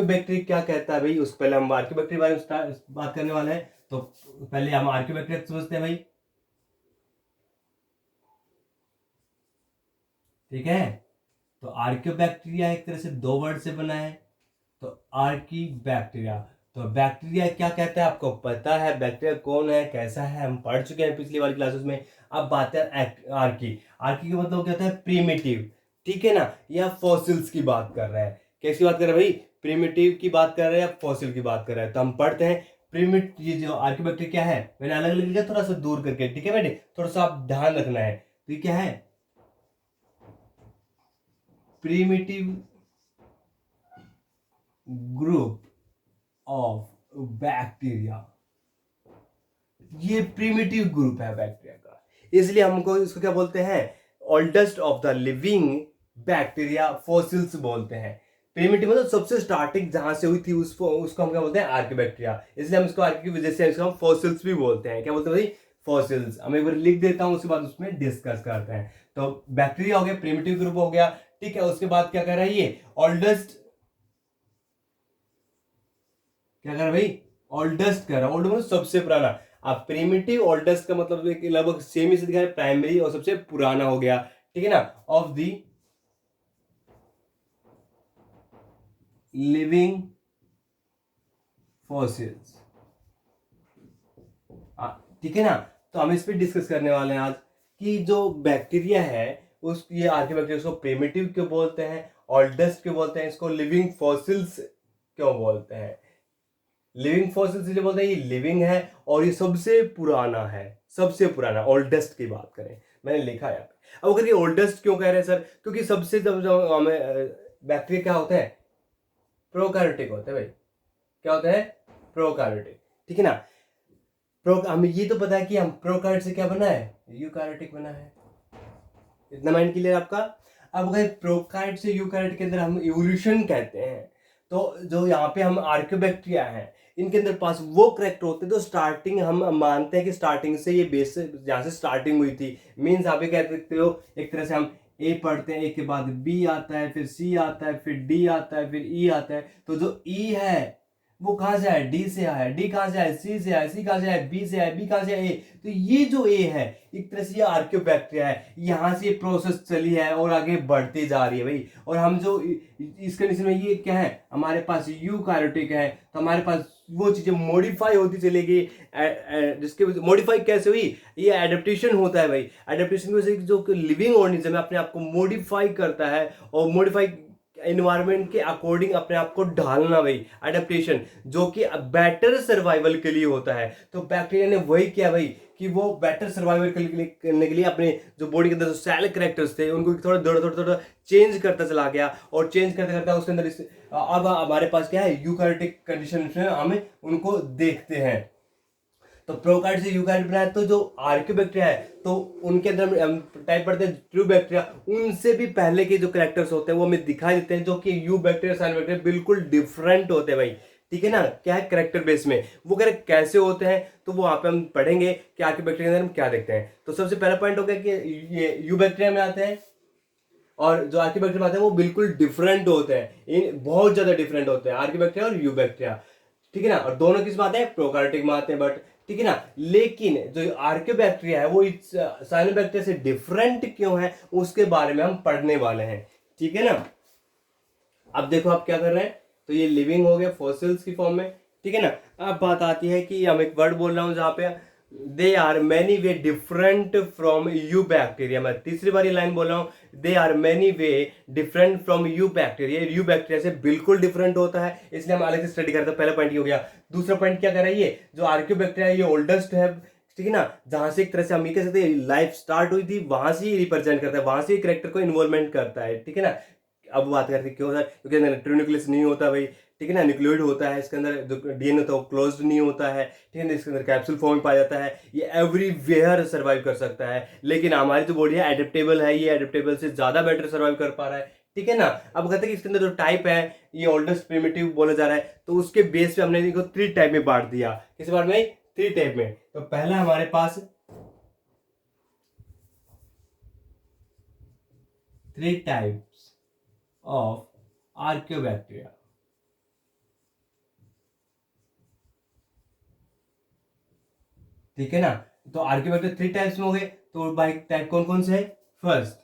आर्कियोबैक्टीरिया क्या कहता है भाई, उस पहले हम आर्कियोबैक्टीरिया बारे में बात करने वाले हैं। तो पहले हम आर्कियोबैक्टीरिया समझते हैं भाई, ठीक है। तो आर्कियोबैक्टीरिया एक तरह से दो वर्ड से बना है। तो आर्की बैक्टीरिया, तो बैक्टीरिया क्या कहता है आपको पता है, बैक्टीरिया कौन है कैसा है हम पढ़ चुके हैं पिछली वाली क्लासेस में। अब बात है आर्की, आर्की का मतलब क्या होता है, प्रीमिटिव, ठीक है ना, या फॉसिल्स की बात कर रहा है। कैसी बात कर रहे हैं भाई, प्रीमिटिव की बात कर रहे हैं या फॉसिल की बात कर रहे हैं। तो हम पढ़ते हैं प्रीमिटिव, ये जो आर्कियोबैक्टीरिया क्या है, मैंने अलग अलग लिखा थोड़ा सा दूर करके, ठीक है बेटे, थोड़ा सा आप ध्यान रखना है। तो ये क्या है, प्रीमिटिव ग्रुप ऑफ बैक्टीरिया, ये प्रीमिटिव ग्रुप है बैक्टीरिया का, इसलिए हमको इसको क्या बोलते हैं, oldest of the living bacteria fossils बोलते हैं। प्रीमिटिव मतलब सबसे स्टार्टिंग जहां से हुई थी उसको हम क्या बोलते हैं, आर्कियोबैक्टीरिया, इसलिए हम इसको आर्की की वजह से इसको हम फॉसिल्स भी बोलते हैं। क्या बोलते हैं भाई, फॉसिल्स। हम एक बार लिख देता हूं, उसके बाद उसमें डिस्कस करते हैं। तो बैक्टीरिया हो गया, प्रीमिटिव ग्रुप हो गया, ठीक है। उसके बाद क्या कर रहा है ये, ओल्डेस्ट, क्या कर रहा है भाई, ओल्डेस्ट कर रहा है, ओल्ड मतलब सबसे पुराना। अब प्रीमिटिव ओल्डेस्ट का मतलब लगभग सेम ही से दिखा है, प्राइमरी और सबसे पुराना हो गया, ठीक है ना, ऑफ द लिविंग फॉसिल्स, ठीक है ना। तो हम इस पे डिस्कस करने वाले हैं आज कि जो बैक्टीरिया है उस, ये आर्कियोबैक्टीरिया को प्रिमिटिव क्यों बोलते हैं, ओल्डेस्ट क्यों बोलते हैं, इसको लिविंग फॉसिल्स क्यों बोलते हैं। लिविंग फॉसिल्स इसलिए बोलते हैं ये लिविंग है और ये सबसे पुराना है, सबसे पुराना, ओल्डेस्ट की बात करें, मैंने लिखा है। अब अगर ये ओल्डेस्ट क्यों कह रहे हैं सर, क्योंकि सबसे जब हमें बैक्टीरिया क्या होता है, प्रोकार्योटिक होता है भाई, क्या होता है, प्रोकार्योटिक, ठीक है ना। हमें ये तो पता है कि हम प्रोकार्योट से क्या बना है, यूकार्योटिक बना है, इतना माइंड क्लियर आपका। अब अगर प्रोकार्योट से यूकार्योट के अंदर हम इवोल्यूशन कहते हैं, तो जो यहाँ पे हम आर्कियोबैक्टीरिया हैं इनके अंदर पास वो करेक्टर होते हैं तो स्टार्टिंग हम मानते हैं कि स्टार्टिंग से ये बेस जहाँ से स्टार्टिंग हुई थी, मीन्स आप ये कह सकते हो एक तरह से हम ए पढ़ते हैं, ए के बाद बी आता है, फिर सी आता है, फिर डी आता है, फिर ई आता है। तो जो ई है वो कहां से आया, डी से आया, डी कहां से आया, सी से आया, सी कहां से आया, बी से आया, बी कहां से आया, ए। तो ये जो ए है एक तरह से ये आर्कियोबैक्टीरिया है, यहां से ये प्रोसेस चली है और आगे बढ़ती जा रही है भाई। और हम जो इस कंडीशन में ये क्या है, हमारे पास यूकार्योटिक है, तो हमारे पास वो चीजें मॉडिफाई होती चलेगी। जिसके मॉडिफाई कैसे हुई, ये एडेप्टेशन होता है भाई। एडेप्टेशन की वजह से जो लिविंग ऑर्गेनिज्म है अपने आप को मॉडिफाई करता है और मॉडिफाई एनवायरमेंट के अकॉर्डिंग अपने आप को ढालना भाई, एडेप्टेशन, जो कि बेटर सर्वाइवल के लिए होता है। तो बैक्टीरिया ने वही किया भाई कि वो बेटर सर्वाइवल करने के लिए अपने जो बॉडी के अंदर जो सेल करेक्टर्स थे उनको थोड़ा थोड़ा थोड़ा थोड़ा चेंज करता चला गया, और चेंज करते करते उसके अंदर अब हमारे पास क्या है, यूकार्योटिक कंडीशन में हमें उनको देखते हैं। तो प्रोकार्योट से यूकार्योट बनाया, तो जो आर्कियोबैक्टीरिया है तो उनके अंदर हम टाइप पढ़ते हैं ट्रू बैक्टीरिया, उनसे भी पहले के जो कैरेक्टर्स होते हैं वो हमें दिखाई देते हैं, जो कि यू बैक्टीरिया साइन बैक्टीरिया बिल्कुल डिफरेंट होते हैं भाई, ठीक है ना। क्या है कैरेक्टर बेस में, वो कैरेक्टर कैसे होते हैं तो वो वहां पे हम पढ़ेंगे कि आर्कियोबैक्टीरिया के अंदर हम क्या देखते हैं। तो सबसे पहला पॉइंट हो गया कि ये यू बैक्टीरिया में आते हैं और जो आर्कियोबैक्टीरिया में आते हैं वो बिल्कुल डिफरेंट होते हैं, इन बहुत ज्यादा डिफरेंट होते हैं आर्कियोबैक्टीरिया और यू बैक्टीरिया, ठीक है ना। और दोनों किस में आते हैं, प्रोकार्योटिक में आते हैं, बट ठीक है ना। लेकिन जो आर्कियोबैक्टीरिया है वो इस साइनोबैक्टीरिया से डिफरेंट क्यों है उसके बारे में हम पढ़ने वाले हैं, ठीक है ना। अब देखो आप क्या कर रहे हैं, तो ये लिविंग हो गया फॉसिल्स की फॉर्म में, ठीक है ना। अब बात आती है कि हम एक वर्ड बोल रहा हूं जहां पे they are many way different from eubacteria, मैं तीसरी बार ये लाइन बोल रहा हूं, they are many way different from eubacteria, eubacteria से बिल्कुल डिफरेंट होता है, इसलिए हम अलग से स्टडी करते हैं। पहला पॉइंट ये हो गया। दूसरा पॉइंट क्या कर रहा है, ये जो आर्कियोबैक्टीरिया ये ओल्डेस्ट है, ठीक है ना, जहां से एक तरह से हम ये कह सकते हैं लाइफ स्टार्ट हुई थी वहां से ही रिप्रेजेंट करता है, वहां से कैरेक्टर को इन्वॉल्वमेंट करता है, ठीक है ना। अब बात करते हैं क्यों सर, क्योंकि अंदर ट्रून्यूक्लियस नहीं होता भाई, ठीक है ना, न्यूक्लियोइड होता है इसके अंदर, जो डीएनए होता है वो क्लोज्ड नहीं होता है, ठीक है ना, इसके अंदर कैप्सूल फॉर्म में पाया जाता है, ये एवरीवेयर सर्वाइव कर सकता है। लेकिन हमारी जो बॉडी है एडेप्टेबल है, ये एडेप्टेबल से ज्यादा बेटर सर्वाइव कर पा रहा है, ठीक है ना। अब कहते हैं कि इसके अंदर जो टाइप है ये ओल्डेस्ट प्रिमिटिव बोला जा रहा है, तो उसके बेस पे हमने इसको 3 टाइप में बांट दिया। किस बार में, 3 टाइप में। तो पहला हमारे पास 3 टाइप्स ऑफ आर्कियोबैक्टीरिया, ठीक है ना। तो आर्कियोबैक्टर 3 टाइप्स में हो गए, तो बाई टाइप कौन कौन से है? फर्स्ट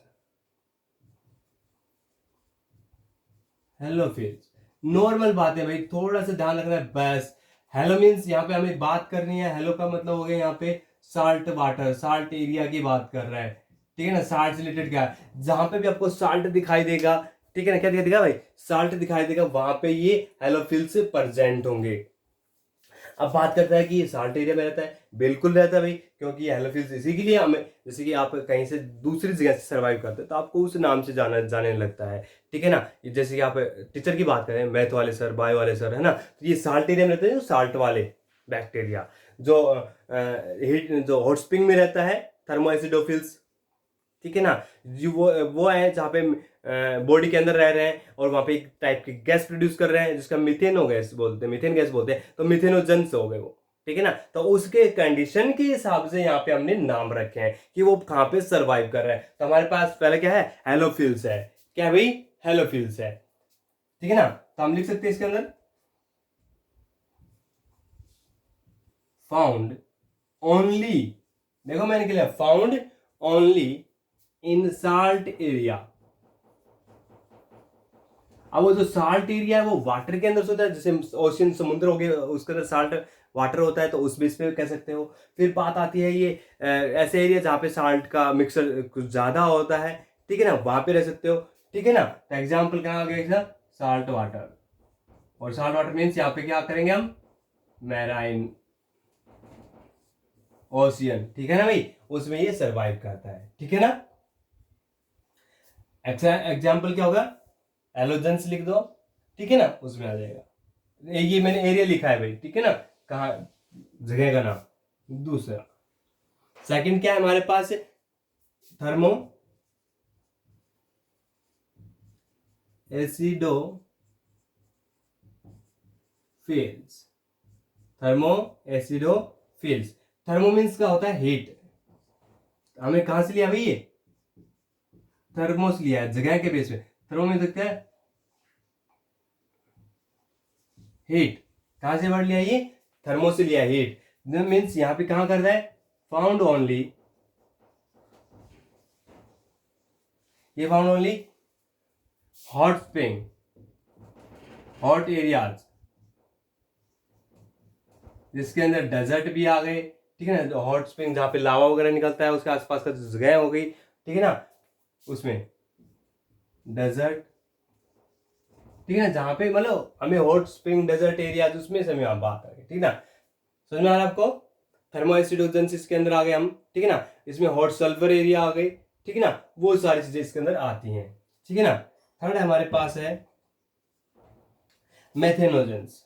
हेलोफिल्स। नॉर्मल बात है भाई, थोड़ा सा ध्यान रखना है बस। हेलो मीन्स यहाँ पे हमें बात करनी है, हेलो का मतलब हो गया यहाँ पे साल्ट वाटर, साल्ट एरिया की बात कर रहा है, ठीक है ना। साल्ट से रिलेटेड क्या है, जहां पे भी आपको साल्ट दिखाई देगा, ठीक है ना, क्या दिखाई देगा भाई? साल्ट दिखाई देगा, वहां पे ये हेलोफिल्स प्रेजेंट होंगे। अब बात करता है कि ये साल्ट एरिया में रहता है, बिल्कुल रहता है भाई, क्योंकि हेलोफिल्स इसी के लिए हमें, जैसे कि आप कहीं से दूसरी जगह से सर्वाइव करते हैं तो आपको उस नाम से जाने लगता है, ठीक है ना। जैसे कि आप टीचर की बात करें, मैथ वाले सर, बायो वाले सर, है ना, तो ये साल्ट एरिया में रहते हैं, जो साल्ट वाले बैक्टीरिया, जो हीट, जो हॉट स्प्रिंग में रहता है, थर्मोएसिडोफिल्स, ठीक है ना। जो वो है जहाँ पे बॉडी के अंदर रह रहे हैं और वहां पे एक टाइप की गैस प्रोड्यूस कर रहे हैं, जिसका मिथेनो गैस बोलते हैं, मिथेन गैस बोलते हैं, तो मिथेनोजेंस हो गए वो, ठीक है ना। तो उसके कंडीशन के हिसाब से यहाँ पे हमने नाम रखे हैं कि वो कहाँ पे सर्वाइव कर रहे हैं। तो हमारे पास पहले क्या है? हेलोफिल्स है। क्या भाई? हेलोफिल्स है, ठीक है ना। तो हम लिख सकते हैं इसके अंदर फाउंड ओनली, देखो मैंने क्या लिया, found only in salt area. अब वो जो साल्ट एरिया है वो वाटर के अंदर से होता है, जैसे ओशियन, समुद्र हो गया, उसके अंदर साल्ट वाटर होता है, तो उस बेस पे कह सकते हो। फिर बात आती है ये ऐसे एरिया जहाँ पे साल्ट का मिक्सर कुछ ज्यादा होता है, ठीक है ना, वहां पे रह सकते हो, ठीक है ना। तो एग्जाम्पल कहाँ आ गया? Salt water. और साल्ट वाटर मीन्स यहाँ पे क्या करेंगे हम? मैराइन ओशियन, ठीक है ना भाई, उसमें ये सर्वाइव करता है, ठीक है ना। एग्जाम्पल क्या होगा? एलोजेंस लिख दो, ठीक है ना, उसमें आ जाएगा। ये मैंने एरिया लिखा है भाई, ठीक है ना, कहा, जगह का नाम। दूसरा सेकंड क्या है हमारे पास? Thermoacidophiles. Thermoacidophiles. Thermo means क्या होता है? हीट। हमें कहां से लिया भाई? ये थर्मोस लिया है, जगह के बेस में। थर्मो मीन्स क्या है? हीट। कहां से वर्ड लिया ये? थर्मो से लिया, हीट। मीन्स यहां पे कहां कर रहा है? फाउंड ओनली, ये found only hot spring, hot areas, जिसके अंदर डेजर्ट भी आ गए, ठीक है ना। हॉट स्प्रिंग जहां पे लावा वगैरह निकलता है, उसके आसपास का जगह हो गई, ठीक है ना, उसमें डेजर्ट, ठीक है ना, जहां पे मतलब हमें हॉट स्प्रिंग, डेजर्ट एरिया, उसमें से हमें बात आ गई, ठीक है ना। समझ में आ रहा है आपको? थर्मोएसिडोजेंसिस के अंदर आ गए हम, ठीक है ना। इसमें हॉट सल्फर एरिया आ गई, ठीक है ना, वो सारी चीजें इसके अंदर आती हैं, ठीक है ना। थर्ड हमारे पास है मेथेनोजेंस।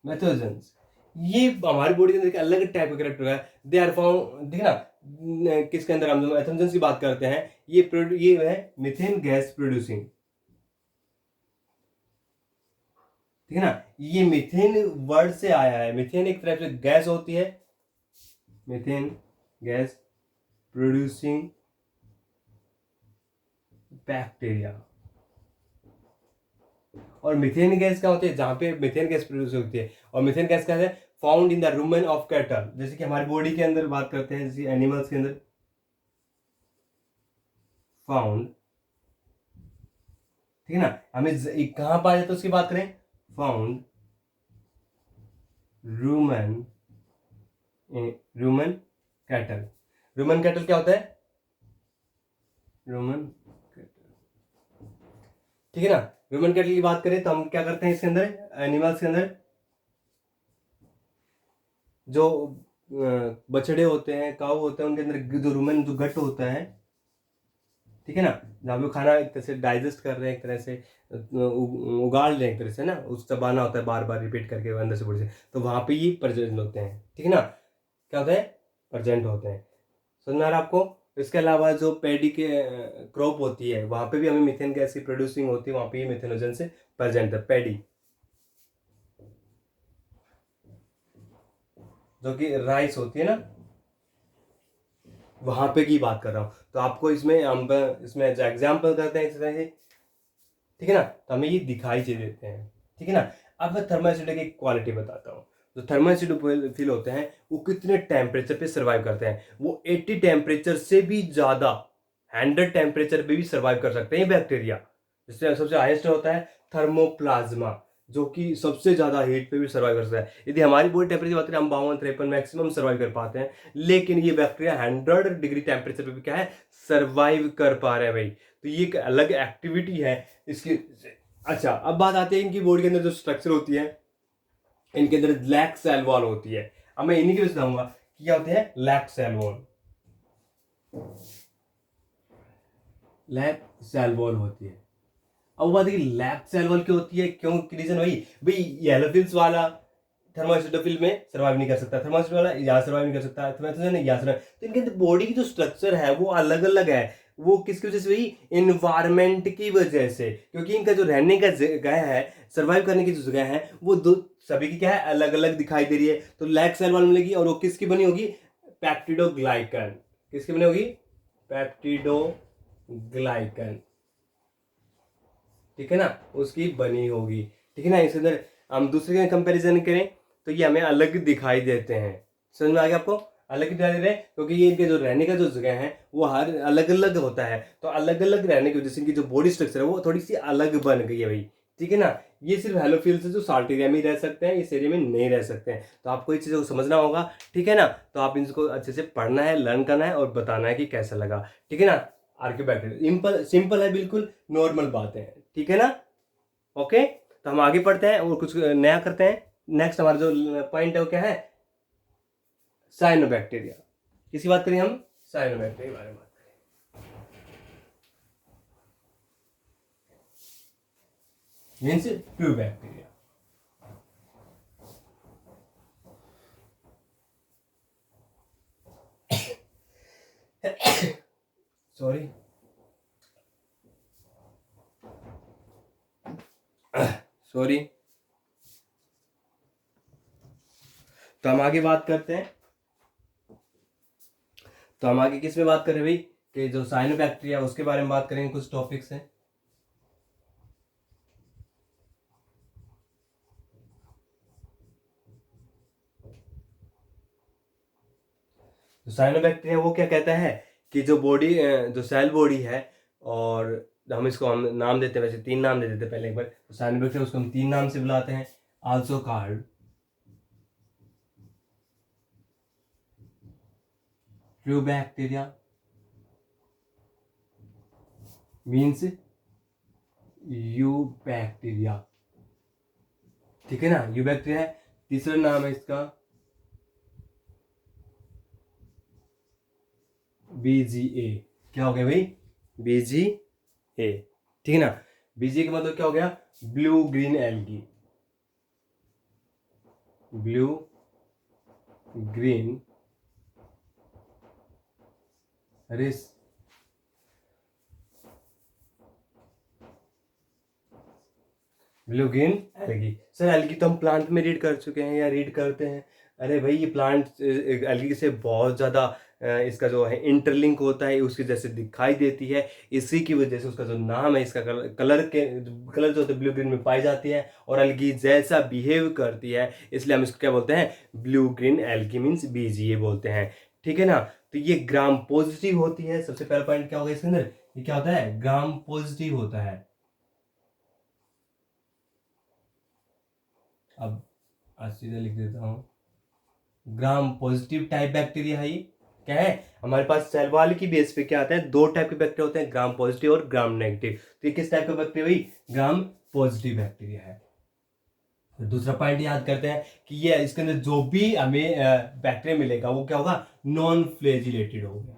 मेथोजेंस, ये हमारी बॉडी के अंदर एक अलग टाइप का करेक्टर है। दे आर फाउंड, देखिए ना, किसके अंदर हम मेथोजेंस की बात करते हैं, ये है मिथेन गैस प्रोड्यूसिंग, ठीक है ना। ये मिथेन वर्ड से आया है। मिथेन एक तरह से गैस होती है, मिथेन गैस प्रोड्यूसिंग बैक्टीरिया। और मिथेन गैस क्या होती है? जहां पे मिथेन गैस प्रोड्यूस होती है, और मिथेन गैस क्या है? Found in the rumen of cattle. जैसे कि हमारी बॉडी के अंदर बात करते हैं, जैसे एनिमल्स के अंदर फाउंड, ठीक है ना। हमें कहां पाया जाता है उसकी बात करें, found Roman, Roman cattle. Roman cattle क्या होता है? रूमन कैटल, ठीक है ना। रूमन कैटल की बात करें तो हम क्या करते हैं इसके अंदर, एनिमल्स के अंदर जो बछड़े होते हैं, काऊ होते हैं, उनके अंदर जो रूमन, जो गट होता है, ठीक है ना, जहाँ पे खाना एक तरह से डाइजेस्ट कर रहे हैं, एक तरह से उगाड़ रहे हैं, एक तरह से ना, उस चबाना होता है बार बार रिपीट करके अंदर से बॉडी से, तो वहां पे ये प्रेजेंट होते हैं, ठीक है ना। क्या होता है? प्रेजेंट होते हैं। समझ में आ रहा है आपको? इसके अलावा जो पेडी के क्रॉप होती है, वहां पे भी हमें मीथेन गैस की प्रोड्यूसिंग होती है, वहां पे ये मिथेनोजन से प्रेजेंट है, पेडी, जो कि राइस होती है ना, वहां पे की बात कर रहा हूं। तो आपको इसमें हम इसमें जो एग्जाम्पल करते हैं इस तरह से, ठीक है ना, तो हमें ये दिखाई दे देते हैं, ठीक है ना। अब मैं थर्मास्यूटिकल की क्वालिटी बताता हूँ। जो थर्मास्यूटिकल होते हैं वो कितने टेम्परेचर पे सर्वाइव करते हैं, वो 80 टेम्परेचर से भी ज़्यादा 100 टेम्परेचर पे भी सर्वाइव कर सकते हैं ये बैक्टीरिया। जिससे सबसे हाईएस्ट होता है थर्मोप्लाज्मा, जो कि सबसे ज़्यादा हीट पे भी सर्वाइव कर सकता है। यदि हमारी बॉडी टेम्परेचर बात करें, हम 52-53 मैक्सिमम सर्वाइव कर पाते हैं, लेकिन ये बैक्टीरिया 100 डिग्री टेम्परेचर पे भी क्या है, सर्वाइव कर पा रहे हैं भाई। तो ये एक अलग एक्टिविटी है इसकी। अच्छा, अब बात आती है इनकी बॉडी के अंदर जो स्ट्रक्चर होती है, इनके अंदर लैक सेल वॉल होती है। अब मैं इन्हीं के बताऊंगा कि क्या होते हैं lack cell wall. Lack cell wall होती है। अब बात है कि लैक सेल वॉल क्यों होती है, क्यों, रीजन वही भाई, येलोफिल्स वाला थर्मोसिटोफिल में सर्वाइव नहीं कर सकता, थर्मोसिटोफिल वाला यहाँ सर्वाइव नहीं कर सकता, थर्मोसिटोफिल यहाँ सर्वाइव। तो इनके बॉडी की जो स्ट्रक्चर है वो अलग अलग है। वो किसकी वजह से हुई, इन्वायरमेंट की वजह से, क्योंकि इनका जो रहने का जगह है, सर्वाइव करने की जो जगह है, वो दो सभी की क्या है, अलग अलग दिखाई दे रही है। तो लैक सेल वॉल मिलेगी, और वो किसकी बनी होगी, पेप्टिडोग्लाइकन। किसकी बनी होगी, पेप्टिडोग्लाइकन, ठीक है ना, उसकी बनी होगी। ठीक है ना, इसके अंदर हम दूसरे के कंपैरिजन करें तो ये हमें अलग दिखाई देते हैं। समझ में आ गया आपको, अलग दिखाई दे रहे हैं, क्योंकि ये इनके जो रहने का जो जगह है वो हर अलग अलग होता है। तो अलग अलग रहने की वजह से इनकी जो बॉडी स्ट्रक्चर है वो थोड़ी सी अलग बन गई है भाई। ठीक है ना, ये सिर्फ हेलोफिल्स है जो साल्ट एरिया में ही रह सकते हैं, इस एरिया में नहीं रह सकते हैं। तो आपको ये चीज़ों को समझना होगा, ठीक है ना। तो आप इनको अच्छे से पढ़ना है, लर्न करना है और बताना है कि कैसा लगा, ठीक है ना। आर्कियोबैक्टीरिया सिंपल है, बिल्कुल नॉर्मल बातें हैं, ठीक है ना। ओके, तो हम आगे पढ़ते हैं और कुछ नया करते हैं। नेक्स्ट हमारा जो पॉइंट है वो क्या है, साइनोबैक्टीरिया। किसी बात करें हम, साइनोबैक्टीरिया के बारे में बात करें, means true bacteria. Sorry, sorry. तो हम आगे बात करते हैं। तो हम आगे किस में बात कर रहे हैं भाई, कि जो साइनोबैक्टीरिया उसके बारे में बात करेंगे, कुछ टॉपिक्स हैं। तो साइनोबैक्टीरिया वो क्या कहता है कि जो बॉडी, जो सेल बॉडी है, और हम नाम देते हैं, वैसे 3 नाम दे देते हैं पहले एक बार। तो साइनोबैक्टीरिया उसको हम 3 नाम से बुलाते हैं, also called true bacteria, means you bacteria, ठीक है ना, यू बैक्टीरिया है। तीसरा नाम है इसका BGA। क्या हो गया भाई, BGA, ठीक है ना। BGA का मतलब क्या हो गया, blue green algae, blue green रिस blue green algae. Sir algae तो हम प्लांट में रीड कर चुके हैं या रीड करते हैं। अरे भाई, ये प्लांट एल्गी से बहुत ज़्यादा इसका जो है इंटरलिंक होता है, उसकी जैसे दिखाई देती है। इसी की वजह से उसका जो नाम है, इसका कलर जो होता है ब्लू ग्रीन में पाई जाती है, और एल्गी जैसा बिहेव करती है, इसलिए हम इसको क्या बोलते हैं, blue green algae, means BGA बोलते हैं, ठीक है ना। तो ये ग्राम पॉजिटिव होती है। सबसे पहला पॉइंट क्या होगा इसके अंदर, ये क्या होता है, ग्राम पॉजिटिव होता है। अब आज सीधे लिख देता हूँ, ग्राम पॉजिटिव टाइप बैक्टीरिया है ये। क्या है, हमारे पास सेल वॉल की बेस पे क्या आता है, 2 टाइप के बैक्टीरिया होते हैं, ग्राम पॉजिटिव और ग्राम नेगेटिव। तो ये किस टाइप का बैक्टीरिया हुई, ग्राम पॉजिटिव बैक्टीरिया है। तो दूसरा पॉइंट याद करते हैं कि ये इसके अंदर जो भी हमें बैक्टीरिया मिलेगा वो क्या होगा, नॉन फ्लैजिलेटेड होगा,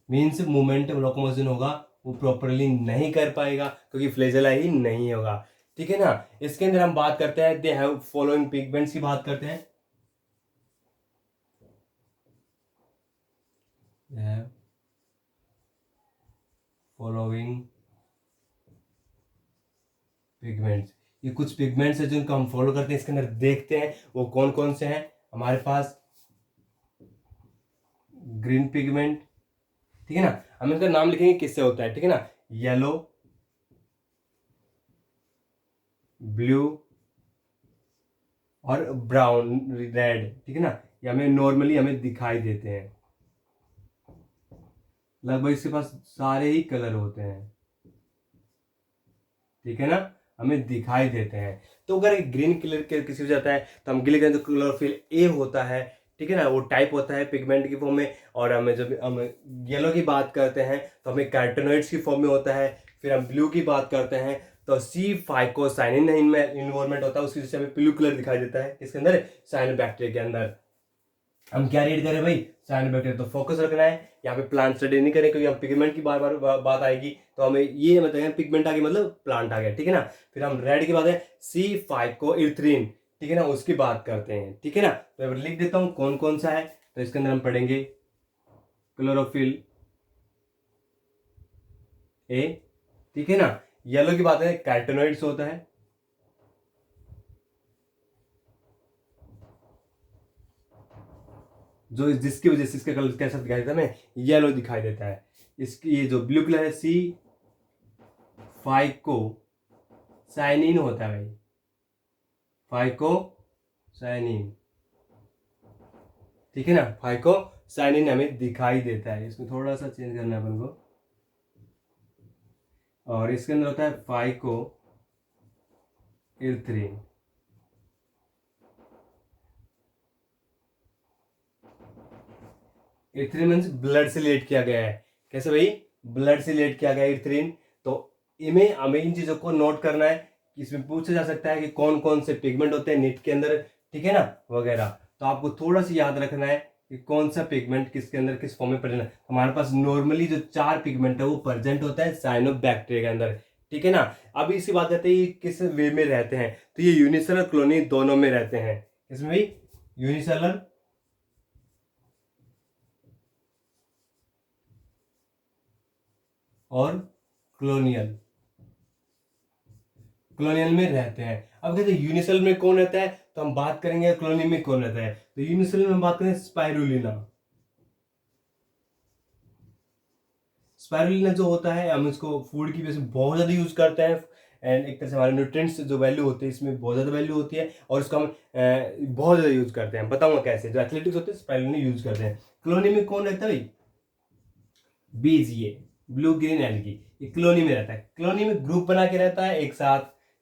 मीन्स मूवमेंट लोकोमोशन होगा, वो प्रॉपरली नहीं कर पाएगा क्योंकि फ्लैजेला ही नहीं होगा, ठीक है ना। इसके अंदर हम बात करते हैं, दे हैव फॉलोइंग पिगमेंट्स की बात करते हैं। फॉलोइंग पिगमेंट्स, ये कुछ पिगमेंट्स है जिनको हम फॉलो करते हैं। इसके अंदर देखते हैं वो कौन कौन से हैं हमारे पास। ग्रीन पिगमेंट, ठीक है ना। हम इनका नाम लिखेंगे किससे होता है, ठीक है ना। येलो, ब्लू और ब्राउन, रेड, ठीक है ना। ये हमें नॉर्मली हमें दिखाई देते हैं, लगभग इसके पास सारे ही कलर होते हैं, ठीक है ना, हमें दिखाई देते हैं। तो अगर ग्रीन कलर के किसी को जाता है तो हम गिले करें तो क्लोरोफिल ए होता है, ठीक है ना, वो टाइप होता है पिगमेंट की फॉर्म में। और हमें जब हम येलो की बात करते हैं तो हमें कैरोटेनॉइड्स की फॉर्म में होता है। फिर हम ब्लू की बात करते हैं तो सी फाइकोसाइनिन इनमें इन्वॉल्वमेंट होता है, उसकी वजह से हमें ब्लू कलर दिखाई देता है किसके अंदर, साइनोबैक्टीरिया के अंदर। हम क्या रीड करें भाई, साइनोबैक्टीरिया, तो फोकस रखना है यहाँ पे, प्लांट स्टडी नहीं करें क्योंकि हम पिगमेंट की बार बार बात आएगी तो हमें ये मतलब पिगमेंट आ गया मतलब प्लांट आ गया, ठीक है ना। फिर हम रेड की बात है सी फाइकोइरिथ्रिन, ठीक है ना, उसकी बात करते हैं, ठीक है ना। तो लिख देता हूं कौन कौन सा है, तो इसके अंदर हम पढ़ेंगे क्लोरोफिल ए, ठीक है ना। येलो की बात है कैरोटेनॉइड्स होता है, जो जिसकी वजह से इसका कलर कैसा दिखाई देता है, हमें येलो दिखाई देता है। इसकी ये जो ब्लू कलर है सी फाइको साइनिन होता है भाई, फाइको साइनिन, ठीक है ना, फाइको साइनिन हमें दिखाई देता है। इसमें थोड़ा सा चेंज करना है अपन को, और इसके अंदर होता है phyco erythrin, erythrin means blood से रिलेट किया गया है। कैसे भाई, ब्लड से रिलेट किया गया है इरिथ्रिन। तो इन्हें हमें इन चीजों को नोट करना है। इसमें पूछा जा सकता है कि कौन कौन से पिगमेंट होते हैं नीट के अंदर, ठीक है ना, वगैरह। तो आपको थोड़ा सा याद रखना है कि कौन सा पिगमेंट किसके अंदर किस फॉर्म में प्रेजेंट है। हमारे पास नॉर्मली जो 4 पिगमेंट है वो प्रेजेंट होता है साइनोबैक्टीरिया के अंदर, ठीक है ना। अब इसी बात आती है किस वे में रहते हैं, तो ये यूनिसेलर कॉलोनी दोनों में रहते हैं। इसमें भाई यूनिसेलर और कॉलोनियल, कॉलोनियल में रहते हैं। अब कहते हैं यूनिसेल में कौन रहता है, तो हम बात करेंगे कॉलोनी में कौन रहता है। तो यूनिसेल में हम बात करें स्पाइरुलिना। स्पाइरुलिना जो होता है हम इसको फूड की वजह से बहुत ज्यादा यूज करते हैं, एंड एक तरह से हमारे न्यूट्रिएंट्स जो वैल्यू होती है इसमें बहुत ज्यादा वैल्यू होती है, और इसको हम बहुत ज्यादा यूज करते हैं। बताऊंगा कैसे, जो एथलेटिक्स होते हैं स्पाइरुलिना यूज करते हैं। कॉलोनी में कौन रहता है भाई, बीज, ये ब्लू ग्रीन एल्गी, ये कॉलोनी में रहता है। कॉलोनी में ग्रुप बना के रहता है एक साथ,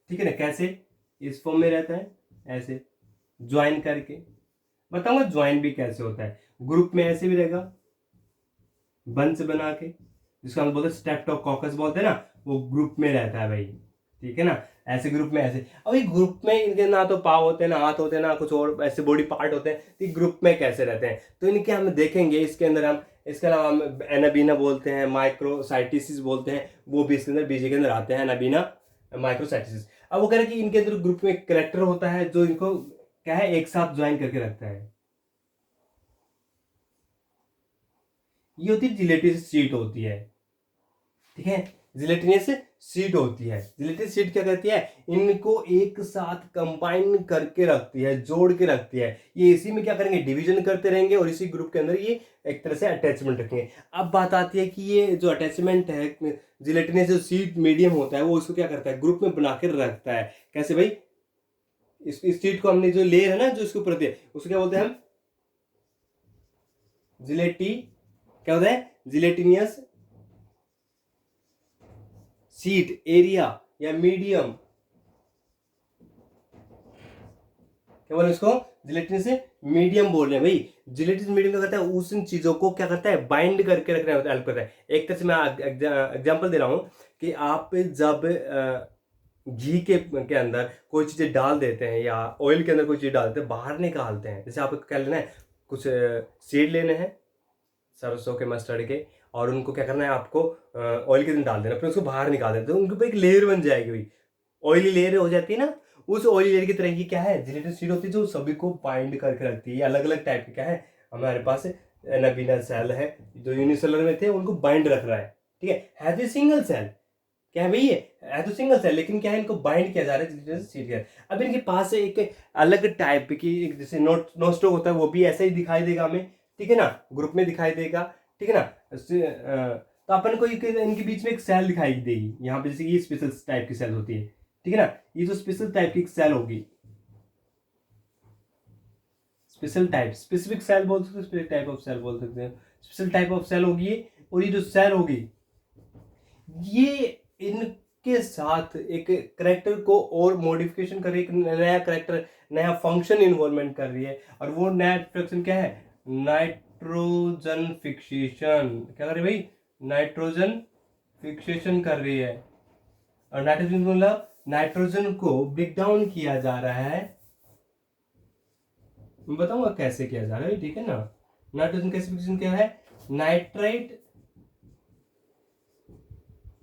ठीक है ना। कैसे, इस फॉर्म में रहता है, ऐसे ज्वाइन करके। बताऊंगा ज्वाइन भी कैसे होता है। ग्रुप में ऐसे भी रहेगा, बंच बना के, जिसको हम बोलते हैं स्ट्रेप्टोकोकस बोलते हैं ना, वो ग्रुप में रहता है भाई, ठीक है ना। ऐसे ग्रुप में ऐसे, अब ये ग्रुप में इनके ना तो पाँव होते हैं, ना हाथ होते हैं, ना कुछ और ऐसे बॉडी पार्ट होते हैं, तो ये ग्रुप में कैसे रहते हैं, तो इनके हम देखेंगे। इसके अंदर हम, इसके अलावा हम एनाबीना बोलते हैं, माइक्रोसाइटिसिस बोलते हैं, वो भी इसके अंदर बीजे के अंदर आते हैं, एनाबीना माइक्रोसाइटिसिस। अब वो कह रहे हैं कि इनके अंदर ग्रुप में एक करेक्टर होता है जो इनको क्या है एक साथ ज्वाइन करके रखता है। ये होती है जिलेटिनस शीट होती है, ठीक है, जिलेटिनस शीट होती है। जिलेटिनस शीट क्या करती है, इनको एक साथ कंबाइन करके रखती है, जोड़ के रखती है। ये इसी में क्या करेंगे, डिवीजन करते रहेंगे, और इसी ग्रुप के अंदर ये एक तरह से अटैचमेंट रखेंगे। अब बात आती है कि ये जो अटैचमेंट है, जिलेटिनस जो शीट मीडियम होता है वो उसको क्या करता है, ग्रुप में बना के रखता है। कैसे भाई, इस शीट को हमने जो लेयर है ना जो इसके ऊपर होती है उसको क्या बोलते हैं हम, जिलेटी, क्या होता है, जिलेटिनियस सीट एरिया या मीडियम, क्या बोले इसको, जिलेटिन से मीडियम बोल रहे हैं भाई। जिलेटिन मीडियम क्या करता है, उस इन चीजों को क्या करता है, बाइंड करके रखने में हेल्प करता है। एक तरह से मैं एग्जांपल दे रहा हूं कि आप जब घी के अंदर कोई चीजें डाल देते हैं या ऑयल के अंदर कोई चीज डालते हैं, बाहर निकालते हैं। जैसे आपको क्या लेना है, कुछ सीड लेने हैं सरसों के, मस्टर्ड के, और उनको क्या करना है, आपको ऑयल के अंदर डाल देना, फिर उसको बाहर निकाल देते हैं, उनके ऊपर एक लेयर बन जाएगी भाई, ऑयली लेयर हो जाती है ना। उस ऑयली लेयर की तरह की क्या है, जिलेटिन शीट होती है जो सभी को बाइंड करके रखती है। अलग अलग टाइप की क्या है हमारे पास, एनाबीना सेल है जो यूनिसेलर में थे, उनको बाइंड रख रहा है, ठीक है तो सिंगल सेल, क्या है भाई ये है तो सिंगल सेल, लेकिन क्या है इनको बाइंड किया जा रहा है जिलेटिन शीट के। अब इनके पास एक अलग टाइप की एक जैसे नोस्टोक होता है, वो भी ऐसा ही दिखाई देगा हमें, ठीक है ना, ग्रुप में दिखाई देगा, ठीक है ना। तो अपन को इनके बीच में एक सेल दिखाई देगी यहाँ पे, जैसे ये स्पेशल टाइप की सेल होती है, ठीक है ना। ये जो स्पेशल टाइप की सेल होगी, स्पेशल टाइप, स्पेसिफिक सेल बोल सकते हैं, स्पेसिफिक टाइप ऑफ सेल बोल सकते हैं, स्पेशल टाइप ऑफ सेल होगी ये। और ये जो सेल होगी ये इनके साथ एक करेक्टर को और मॉडिफिकेशन कर रही है, एक नया करेक्टर, नया फंक्शन इन्वॉल्वमेंट कर रही है। और वो नया फंक्शन क्या है? Nitrogen fixation. क्या कर रही है भाई? नाइट्रोजन फिक्सेशन कर रही है। और नाइट्रोजन मतलब नाइट्रोजन को ब्रेक डाउन किया जा रहा है। मैं बताऊंगा कैसे किया जा रहा है, ठीक है ना। नाइट्रोजन कैसे फिक्सेशन क्या है?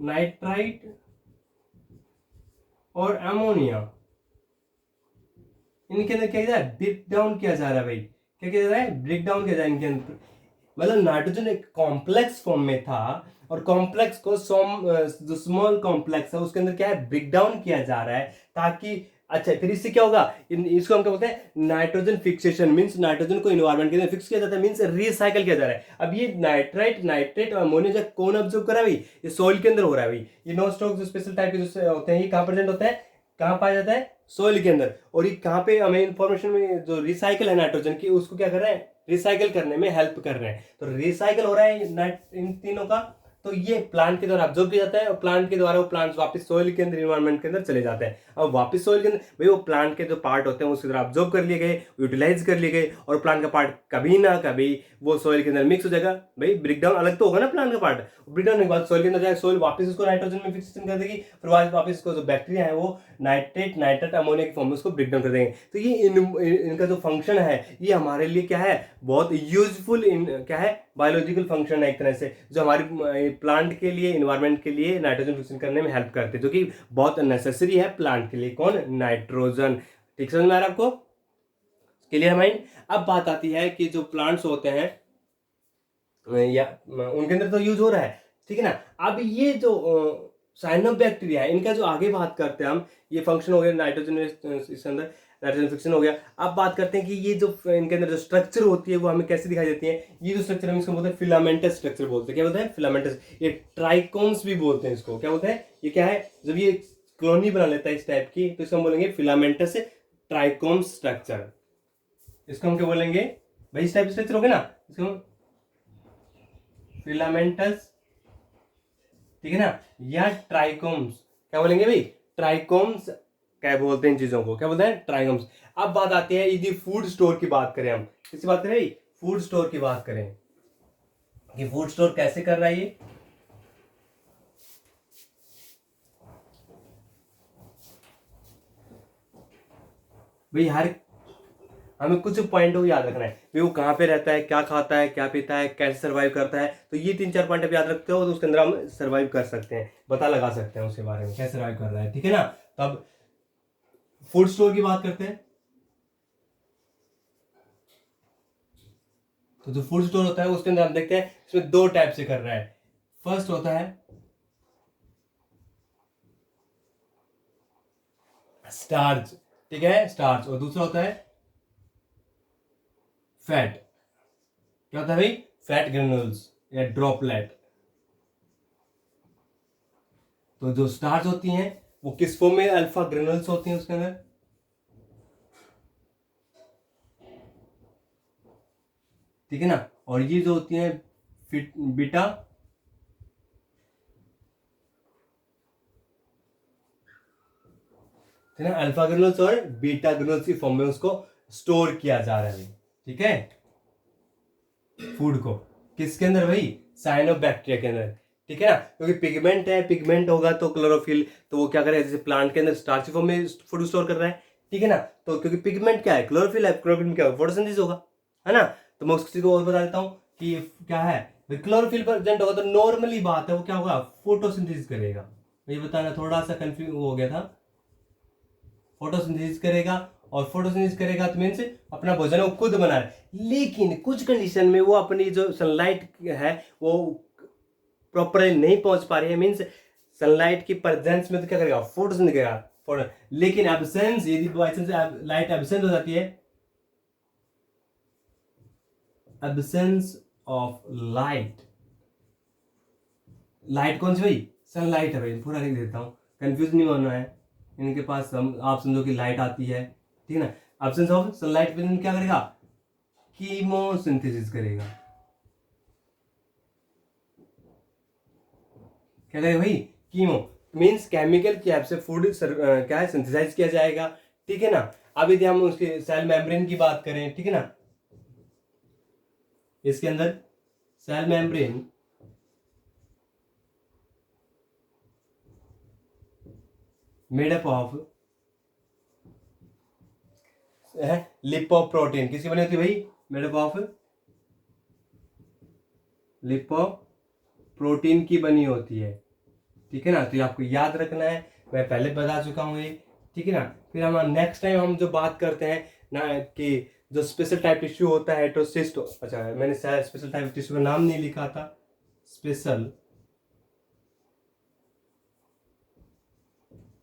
नाइट्राइट और अमोनिया, इनके अंदर क्या किया है? ब्रेक डाउन किया जा रहा है भाई। क्या किया जा रहा है? ब्रेक डाउन किया जा रहा है इनके अंदर। मतलब नाइट्रोजन एक कॉम्प्लेक्स फॉर्म में था, और कॉम्प्लेक्स को जो स्मॉल कॉम्प्लेक्स है उसके अंदर क्या है? ब्रेक डाउन किया जा रहा है, ताकि अच्छा फिर इससे क्या होगा? इसको हम क्या बोलते हैं? Nitrogen fixation. मींस नाइट्रोजन को एनवायरनमेंट के अंदर फिक्स किया जाता है, मींस रिसाइकल किया जा रहा है। अब ये नाइट्रेट और अमोनिया कौन ऑब्जर्व कर रहा है भाई? ये सॉइल के अंदर हो रहा है भाई। ये नो स्टॉक जो स्पेशल टाइप के जो होते हैं, ये कहां प्रेजेंट होते हैं? कहां पाया जाता है? सॉइल के अंदर। और ये कहां पे हमें इंफॉर्मेशन में जो रिसाइकल है नाइट्रोजन की, उसको क्या कर रहे हैं? रिसाइकल करने में हेल्प कर रहे हैं। तो रिसाइकल हो रहा है इन तीनों का। तो ये प्लांट के द्वारा ऑब्जर्व किया जाता है, और प्लांट के द्वारा वो प्लांट्स वापस सॉइल के अंदर, एनवायरनमेंट के अंदर चले जाते हैं। अब वापस सॉइल के अंदर भाई वो प्लांट के जो पार्ट होते हैं उसके द्वारा ऑब्जर्व कर लिए गए, यूटिलाइज कर लिए गए, और प्लांट का पार्ट कभी ना कभी वो सॉइल के अंदर मिक्स हो जाएगा। भाई ब्रेकडाउन अलग तो होगा ना प्लांट का पार्ट, ब्रेकडाउन के बाद सॉइल के अंदर जाएगा, सॉइल वापस उसको नाइट्रोजन में फिक्सेशन कर देगी, फिर वापस इसको जो बैक्टीरिया है वो नाइट्रेट अमोनिया के फॉर्म में उसको ब्रेकडाउन कर देंगे। तो ये इनका जो फंक्शन है ये हमारे लिए क्या है? बहुत यूजफुल क्या है? बायोलॉजिकल फंक्शन है एक तरह से, जो हमारी प्लांट के लिए, इन्वायरमेंट के लिए नाइट्रोजन फिक्सेशन करने में हेल्प करते हैं, जो कि बहुत नेसेसरी है प्लांट के लिए। कौन? नाइट्रोजन। ठीक समझ में आ रहा है आपको? Clear mind? अब बात आती है कि जो प्लांट्स होते हैं या उनके अंदर तो यूज हो रहा है, ठीक है ना। अब ये जो साइनोबैक्टीरिया है, इनका जो आगे बात करते हैं हम, ये फंक्शन हो गया नाइट्रोजन, इसके अंदर नाइट्रोजन फिक्सेशन हो गया। अब बात करते हैं कि ये जो इनके अंदर जो स्ट्रक्चर होती है वो हमें कैसे दिखाई देती है। ये जो स्ट्रक्चर हम इसको बोलते हैं फिलामेंटस स्ट्रक्चर बोलते हैं। क्या बोलते हैं? फिलामेंटस। ये ट्राइकोम्स भी बोलते हैं इसको। क्या बोलते हैं? ये क्या है? जब ये कॉलोनी बना लेता है इस टाइप की, तो इसको हम बोलेंगे फिलामेंटस ट्राइकोम्स स्ट्रक्चर। इसको हम क्या बोलेंगे भाई? इस टाइप स्ट्रक्चर हो गया ना, इसको फिलामेंटस, ठीक है ना, या ट्राइकोम्स। क्या बोलेंगे भाई? ट्राइकोम्स क्या बोलते हैं इन चीजों को? क्या बोलते हैं? ट्राइकोम्स। अब बात आती है यदि फूड स्टोर की बात करें, हम किसकी बात करें? फूड स्टोर की बात करें कि फूड स्टोर कैसे कर रहा है ये। भाई हर हमें कुछ पॉइंट को याद रखना है भाई, वो कहाँ पे रहता है, क्या खाता है, क्या पीता है, कैसे सर्वाइव करता है। तो ये 3-4 पॉइंट आप याद रखते हो तो उसके अंदर हम सर्वाइव कर सकते हैं, पता लगा सकते हैं उसके बारे में कैसे सर्वाइव कर रहा है, ठीक है ना। तब फूड स्टोर की बात करते हैं। तो जो फूड स्टोर होता है उसके अंदर हम देखते हैं इसमें 2 टाइप से कर रहा है। फर्स्ट होता है स्टार्च, ठीक है, स्टार्च। और दूसरा होता है फैट। क्या होता है भाई? फैट ग्रेन्यूल्स या ड्रॉपलेट। तो जो स्टार्च होती हैं वो किस फॉर्म में? अल्फा ग्रेन्यूल्स होती हैं उसके अंदर, ठीक है ना। और ये जो होती है बीटा है ना, अल्फा ग्रेन्यूल्स और बीटा ग्रेन्यूल्स की फॉर्म में उसको स्टोर किया जा रहा है, ठीक है, फूड को। किसके अंदर भाई? साइनोबैक्टीरिया के अंदर, ठीक है ना। क्योंकि पिगमेंट है, पिगमेंट होगा तो क्लोरोफिल, तो वो क्या करेगा? जैसे प्लांट के अंदर स्टार्ची फॉर्म में फूड स्टोर कर रहा है, ठीक है ना। तो क्योंकि पिगमेंट क्या है? क्लोरोफिल है, क्लोरोफिल में क्या होगा? फोटोसिंथेसिस होगा, है ना। तो मैं उस चीज को और बता देता हूँ कि क्या है। क्लोरोफिल प्रेजेंट होगा तो नॉर्मली बात है वो क्या होगा? फोटोसिंथेसिस करेगा। ये बताना थोड़ा सा कंफ्यूज हो गया था। फोटोसिंथेसिस करेगा, और फोटोसिंथेसिस करेगा तो मीन्स अपना भोजन वो खुद बना रहा है। लेकिन कुछ कंडीशन में वो अपनी जो सनलाइट है वो प्रॉपरली नहीं पहुंच पा रही है, मीन्स सनलाइट की प्रेजेंस में तो क्या करेगा? फोटोसिंथेसिस करेगा। लेकिन एब्सेंस, यदि बाई चांस लाइट एब्सेंट हो जाती है, एब्सेंस ऑफ लाइट, लाइट कौन सी भाई, सनलाइट है भाई, पूरा लिख देता हूँ, कंफ्यूज नहीं होना है। इनके पास आप समझो कि लाइट आती है, ठीक है ना, एब्सेंस ऑफ सनलाइट पे क्या करेगा, कीमोसिंथेसिस करेगा। क्या करेगा भाई, कीमो मीन्स केमिकल की हेल्प से फूड क्या है, सिंथेसाइज किया जाएगा, ठीक है ना। अब यदि हम उसके सेल मेम्ब्रेन की बात करें, ठीक है ना, इसके अंदर cell membrane made up of है लिपोप्रोटीन, किसकी बनी होती है भाई, मेड अप ऑफ लिपोप्रोटीन की बनी होती है, ठीक है ना। तो ये आपको याद रखना है, मैं पहले बता चुका हूँ ये, ठीक है ना। फिर हम नेक्स्ट टाइम हम जो बात करते हैं ना कि जो स्पेशल टाइप टिश्यू होता है हेटेरोसिस्ट, अच्छा मैंने शायद स्पेशल टाइप टिश्यू का नाम नहीं लिखा था, स्पेशल,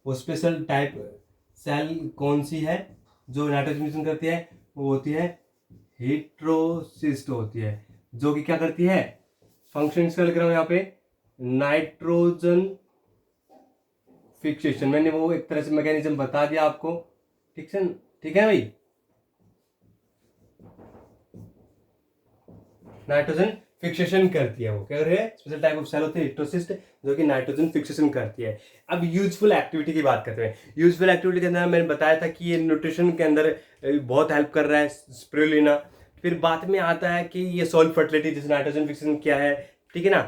वो स्पेशल टाइप सेल कौन सी है जो नाइट्रोजन करती है, वो होती है हेटेरोसिस्ट होती है, जो कि क्या करती है, फंक्शन इसका लिख रहा हूं यहाँ पे, नाइट्रोजन फिक्सेशन, मैंने वो एक तरह से मैकेनिज्म बता दिया आपको, ठीक है, ठीक है भाई। नाइट्रोजन फिक्सेशन करती है, वो क्या कर रही है, स्पेशल टाइप ऑफ सेल होती है हेटेरोसिस्ट, जो कि नाइट्रोजन फिक्सेशन करती है। अब यूजफुल एक्टिविटी की बात करते हैं। यूजफुल एक्टिविटी के अंदर मैंने बताया था कि ये न्यूट्रिशन के अंदर बहुत हेल्प कर रहा है स्पिरुलिना। फिर बाद में आता है कि ये सॉइल फर्टिलिटी, जैसे नाइट्रोजन फिक्सेशन क्या है, ठीक है ना,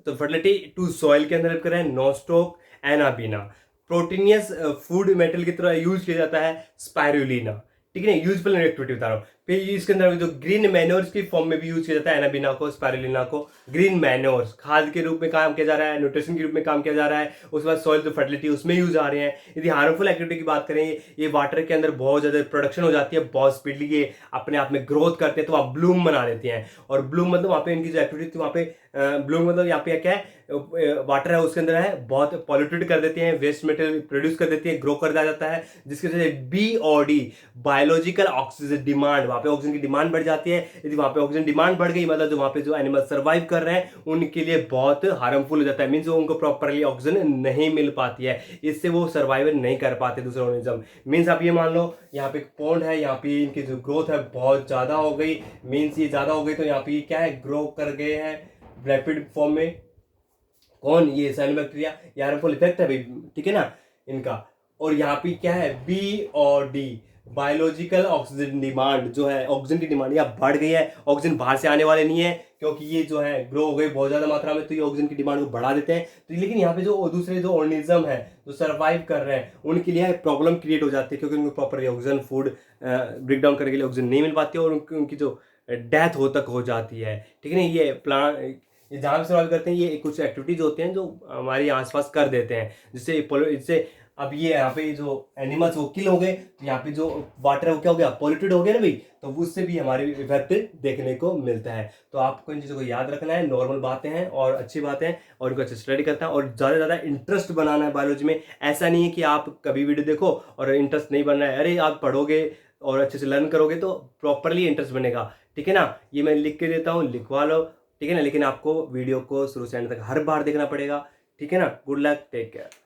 तो फर्टिलिटी टू सॉइल के अंदर हेल्प कर रहा है Nostoc anabaena. Proteinaceous food metal की तरह यूज किया जाता है स्पाइरुलिना, ठीक है ना, यूजफुल एक्टिविटी बता रहा हूँ। फिर इसके अंदर जो ग्रीन मैन्योर्स की फॉर्म में भी यूज किया जाता है एनाबिना को, स्पाइरुलिना को, ग्रीन मैन्योर्स खाद के रूप में काम किया जा रहा है, न्यूट्रिशन के रूप में काम किया जा रहा है। उसके बाद सॉइल जो फर्टिलिटी उसमें यूज आ रहे हैं। यदि हार्मफुल एक्टिविटी की बात करें, ये वाटर के अंदर बहुत ज्यादा प्रोडक्शन हो जाती है, बहुत स्पीडली ये अपने आप में ग्रोथ करते हैं, तो आप ब्लूम बना देते हैं। और ब्लूम मतलब वहाँ पे इनकी जो एक्टिविटी थी, वहाँ पे ब्लूम मतलब यहाँ पे क्या है, वाटर है उसके अंदर है बहुत पॉल्यूटेड कर देती है, वेस्ट मटेरियल प्रोड्यूस कर देती है, ग्रो कर दिया जाता है, जिसकी वजह से BOD बायोलॉजिकल ऑक्सीजन डिमांड, वहां पे ऑक्सीजन की डिमांड बढ़ जाती है। यदि वहां पे ऑक्सीजन डिमांड बढ़ गई, मतलब जो वहां पे जो एनिमल सर्वाइव कर रहे हैं उनके लिए बहुत हार्मफुल हो जाता है, मीन्स उनको प्रॉपरली ऑक्सीजन नहीं मिल पाती है, इससे वो सर्वाइव नहीं कर पाते दूसरे ऑर्गेनिज्म। मीन्स आप ये मान लो यहाँ पे पॉन्ड है, यहाँ पे इनकी जो ग्रोथ है बहुत ज्यादा हो गई, मीन्स ये ज्यादा हो गई, तो यहाँ पे क्या है, ग्रो कर गए हैं रैपिड फॉर्म में, कौन, ये साइनोबैक्टीरिया, ये हार्मफुल इफेक्ट है भाई, ठीक है ना इनका। और यहाँ पे क्या है, BOD बायोलॉजिकल ऑक्सीजन डिमांड, जो है ऑक्सीजन की डिमांड यहाँ बढ़ गई है, ऑक्सीजन बाहर से आने वाले नहीं है, क्योंकि ये जो है ग्रो हो गई बहुत ज्यादा मात्रा में, तो ये ऑक्सीजन की डिमांड को बढ़ा देते हैं। तो लेकिन यहाँ पे जो दूसरे जो ऑर्गेनिज्म है जो सर्वाइव कर रहे हैं उनके लिए प्रॉब्लम क्रिएट हो जाती है, क्योंकि उनको proper oxygen food break down करने के लिए ऑक्सीजन नहीं मिल पाती है, और उनकी जो डेथ हो तक हो जाती है, ठीक है ना। ये प्लांट, ये जहाँ भी सर्वाइव करते हैं, ये कुछ एक्टिविटीज होते हैं जो हमारे आसपास कर देते हैं, जिससे अब ये यहाँ पे जो एनिमल्स वो किल हो गए, तो यहाँ पे जो वाटर है वो क्या हो गया, पॉल्यूटेड हो गया ना भाई, तो उससे भी हमारे इफेक्ट देखने को मिलता है। तो आपको इन चीज़ों को याद रखना है, नॉर्मल बातें हैं और अच्छी बातें हैं, और इनको अच्छे स्टडी करता है, और ज़्यादा से ज़्यादा इंटरेस्ट बनाना है बायोलॉजी में। ऐसा नहीं है कि आप कभी वीडियो देखो और इंटरेस्ट नहीं बनना है, अरे आप पढ़ोगे और अच्छे से लर्न करोगे तो प्रॉपरली इंटरेस्ट बनेगा, ठीक है ना। ये मैं लिख के देता हूँ, लिखवा लो, ठीक है ना, लेकिन आपको वीडियो को शुरू से एंड तक हर बार देखना पड़ेगा, ठीक है ना। Good luck, take care.